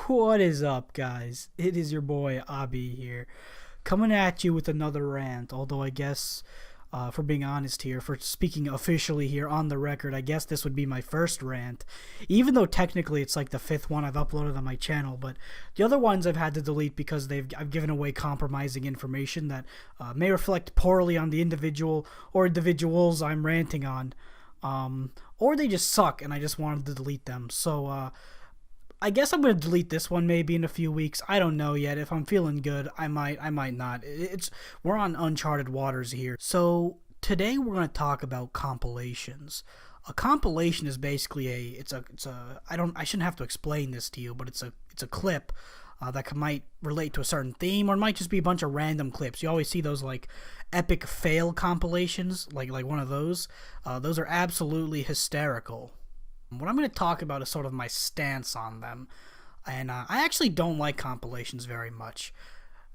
What is up, guys? It is your boy Abhi here, coming at you with another rant. Although I guess, for being honest here, for speaking officially here on the record, I guess this would be my first rant. Even though technically it's like the fifth one I've uploaded on my channel, but the other ones I've had to delete because I've given away compromising information that may reflect poorly on the individual or individuals I'm ranting on, or they just suck and I just wanted to delete them. So I guess I'm gonna delete this one maybe in a few weeks. I don't know yet. If I'm feeling good, I might not. We're on uncharted waters here. So today we're gonna talk about compilations. A compilation is basically I shouldn't have to explain this to you, but it's a clip that might relate to a certain theme, or it might just be a bunch of random clips. You always see those like epic fail compilations, like one of those. Those are absolutely hysterical. What I'm going to talk about is sort of my stance on them, and I actually don't like compilations very much.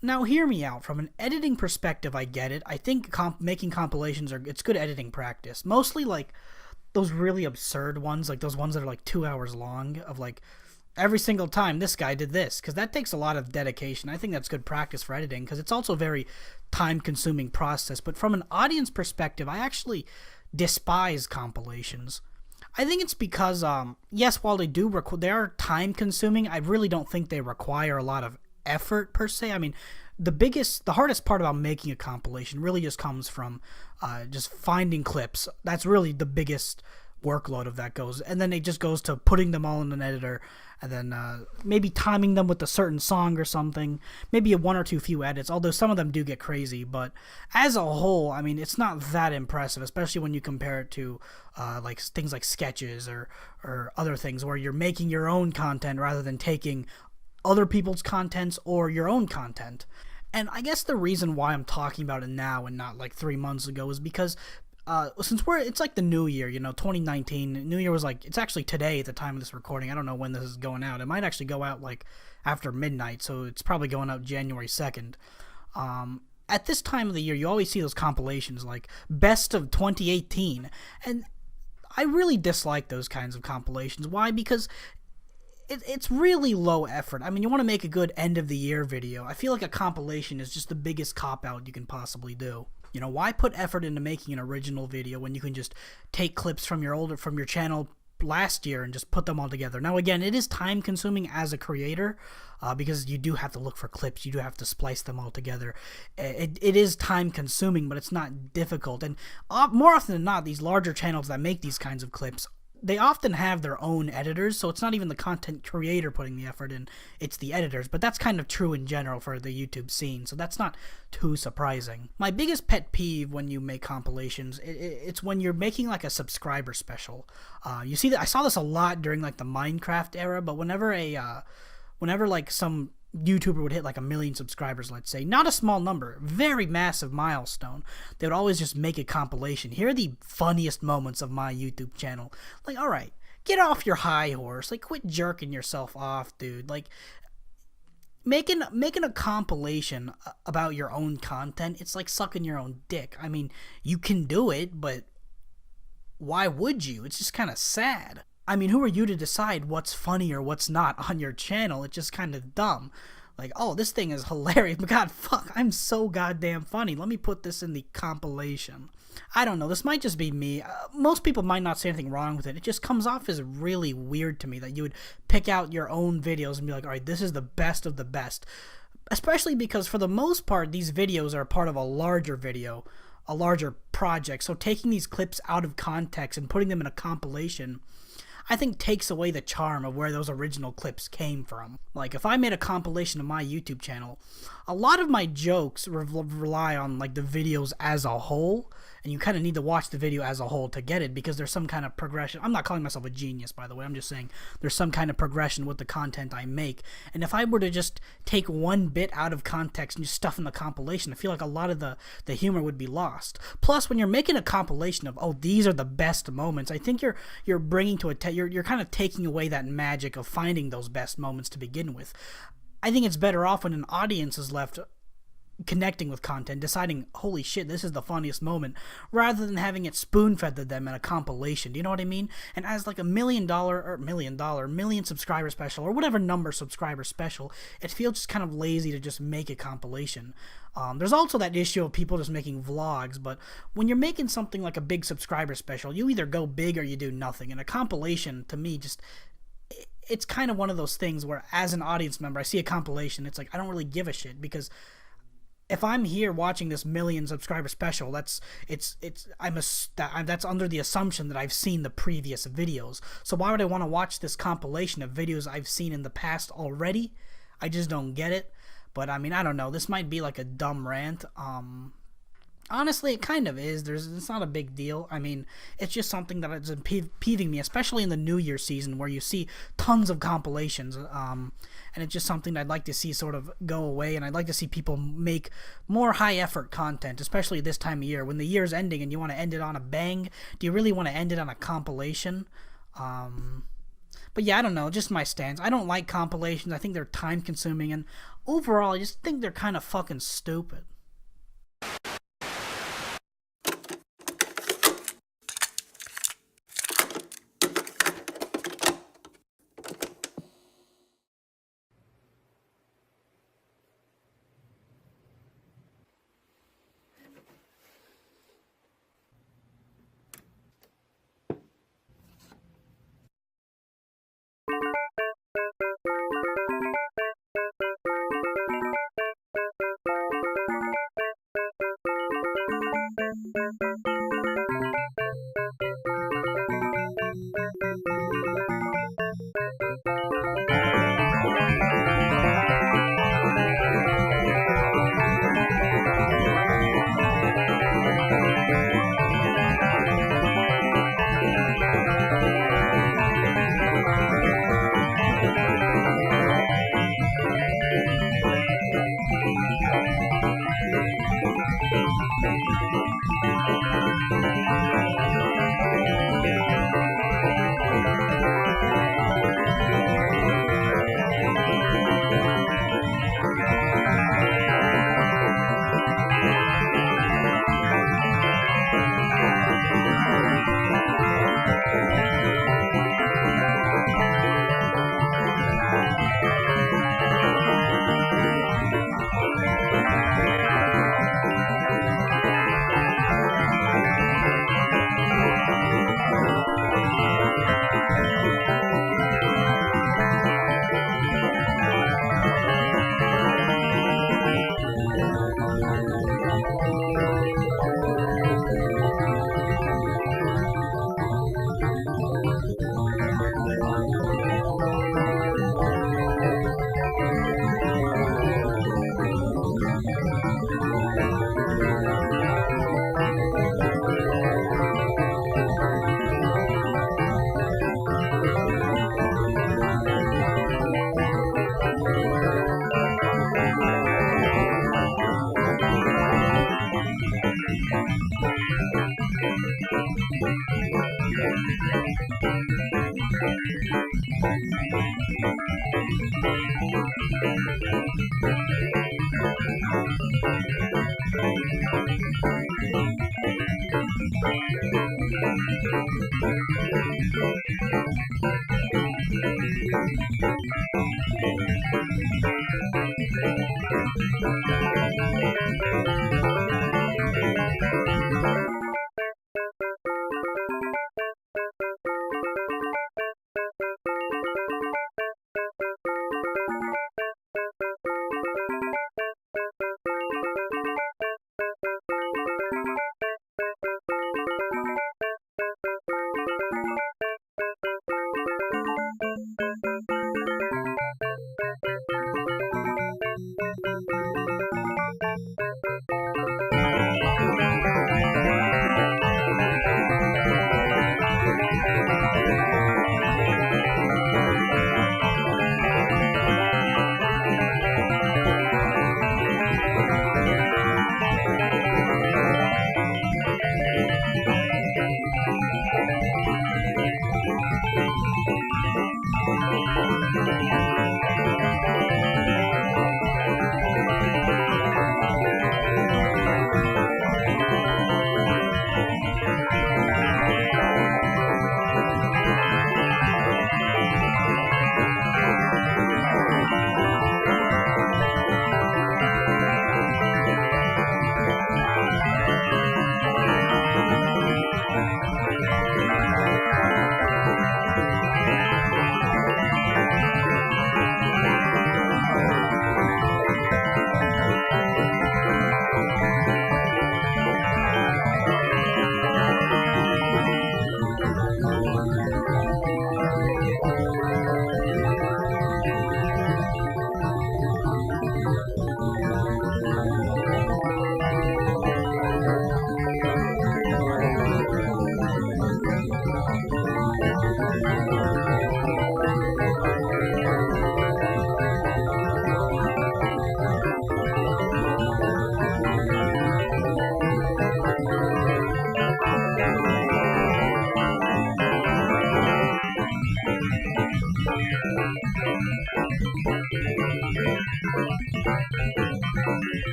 Now, hear me out. From an editing perspective, I get it. I think making compilations it's good editing practice. Mostly like those really absurd ones, like those ones that are like 2 hours long, of like every single time this guy did this, because that takes a lot of dedication. I think that's good practice for editing, because it's also a very time-consuming process. But from an audience perspective, I actually despise compilations. I think it's because, yes, while they are time consuming, I really don't think they require a lot of effort per se. I mean, the hardest part about making a compilation really just comes from just finding clips. That's really the biggest workload of that goes, and then it just goes to putting them all in an editor, and then maybe timing them with a certain song or something, maybe one or two few edits, although some of them do get crazy. But as a whole, I mean, it's not that impressive, especially when you compare it to like things like sketches or other things where you're making your own content rather than taking other people's contents or your own content. And I guess the reason why I'm talking about it now and not like 3 months ago is because since it's like the new year, 2019, New Year was like, it's actually today at the time of this recording. I don't know when this is going out. It might actually go out like after midnight, so it's probably going out January 2nd. At this time of the year, you always see those compilations like best of 2018, and I really dislike those kinds of compilations. Why? Because it's really low effort. I mean, you want to make a good end of the year video. I feel like a compilation is just the biggest cop-out you can possibly do. Why put effort into making an original video when you can just take clips from your channel last year and just put them all together? Now, again, it is time consuming as a creator because you do have to look for clips. You do have to splice them all together. It is time consuming, but it's not difficult. And more often than not, these larger channels that make these kinds of clips, they often have their own editors, so it's not even the content creator putting the effort in, it's the editors. But that's kind of true in general for the YouTube scene, so that's not too surprising. My biggest pet peeve when you make compilations, it's when you're making like a subscriber special. You see that I saw this a lot during like the Minecraft era, but whenever like some YouTuber would hit like 1 million subscribers, let's say, not a small number, very massive milestone, they would always just make a compilation. Here are the funniest moments of my YouTube channel. Like, all right, get off your high horse. Like, quit jerking yourself off, dude. Like, making a compilation about your own content, it's like sucking your own dick. I mean, you can do it, but why would you? It's just kind of sad. I mean, who are you to decide what's funny or what's not on your channel? It's just kind of dumb. Like, oh, this thing is hilarious, but god, fuck, I'm so goddamn funny. Let me put this in the compilation. I don't know, this might just be me. Most people might not say anything wrong with it. It just comes off as really weird to me that you would pick out your own videos and be like, all right, this is the best of the best. Especially because for the most part, these videos are part of a larger video, a larger project. So taking these clips out of context and putting them in a compilation, I think, takes away the charm of where those original clips came from. Like, if I made a compilation of my YouTube channel, a lot of my jokes rely on like the videos as a whole, and you kind of need to watch the video as a whole to get it, because there's some kind of progression. I'm not calling myself a genius, by the way. I'm just saying there's some kind of progression with the content I make. And if I were to just take one bit out of context and just stuff in the compilation, I feel like a lot of the humor would be lost. Plus, when you're making a compilation of, oh, these are the best moments, I think you're bringing to you're kind of taking away that magic of finding those best moments to begin with. I think it's better off when an audience is left connecting with content, deciding, holy shit, this is the funniest moment, rather than having it spoon-fed to them in a compilation. Do you know what I mean? And as like million subscriber special, or whatever number subscriber special, it feels just kind of lazy to just make a compilation. There's also that issue of people just making vlogs, but when you're making something like a big subscriber special, you either go big or you do nothing. And a compilation, to me, just, it's kind of one of those things where, as an audience member, I see a compilation, it's like, I don't really give a shit, because if I'm here watching this million subscriber special, that's under the assumption that I've seen the previous videos. So why would I want to watch this compilation of videos I've seen in the past already? I just don't get it. But I mean, I don't know. This might be like a dumb rant. Honestly, it kind of is. It's not a big deal. I mean, it's just something that is peeving me, especially in the New Year season, where you see tons of compilations. And it's just something I'd like to see sort of go away, and I'd like to see people make more high-effort content, especially this time of year. When the year's ending and you want to end it on a bang, do you really want to end it on a compilation? But yeah, I don't know, just my stance. I don't like compilations. I think they're time-consuming, and overall, I just think they're kind of fucking stupid.